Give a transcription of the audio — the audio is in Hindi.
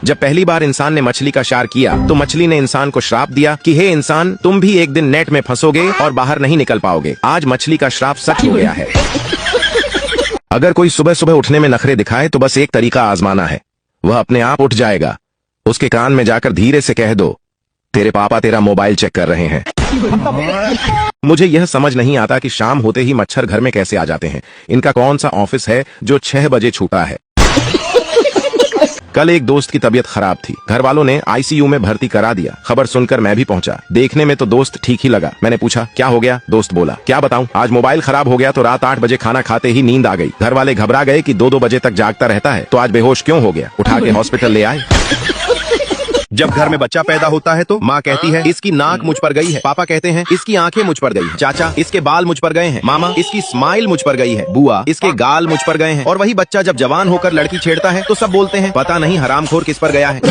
जब पहली बार इंसान ने मछली का शिकार किया तो मछली ने इंसान को श्राप दिया कि हे इंसान, तुम भी एक दिन नेट में फंसोगे और बाहर नहीं निकल पाओगे। आज मछली का श्राप सच हो गया है। अगर कोई सुबह सुबह उठने में नखरे दिखाए तो बस एक तरीका आजमाना है, वह अपने आप उठ जाएगा। उसके कान में जाकर धीरे से कह दो, तेरे पापा तेरा मोबाइल चेक कर रहे हैं। मुझे यह समझ नहीं आता कि शाम होते ही मच्छर घर में कैसे आ जाते हैं। इनका कौन सा ऑफिस है जो 6 बजे छूटा है। कल एक दोस्त की तबीयत खराब थी, घर वालों ने आईसीयू में भर्ती करा दिया। खबर सुनकर मैं भी पहुंचा। देखने में तो दोस्त ठीक ही लगा। मैंने पूछा क्या हो गया? दोस्त बोला क्या बताऊं, आज मोबाइल खराब हो गया तो रात 8 बजे खाना खाते ही नींद आ गई। घर वाले घबरा गए कि 2-2 बजे तक जागता रहता है, तो आज बेहोश क्यों हो गया। उठा के हॉस्पिटल ले आए। जब घर में बच्चा पैदा होता है तो माँ कहती है इसकी नाक मुझ पर गई है, पापा कहते हैं इसकी आंखें मुझ पर गई है, चाचा इसके बाल मुझ पर गए हैं, मामा इसकी स्माइल मुझ पर गई है, बुआ इसके गाल मुझ पर गए हैं। और वही बच्चा जब जवान होकर लड़की छेड़ता है तो सब बोलते हैं पता नहीं हरामखोर किस पर गया है।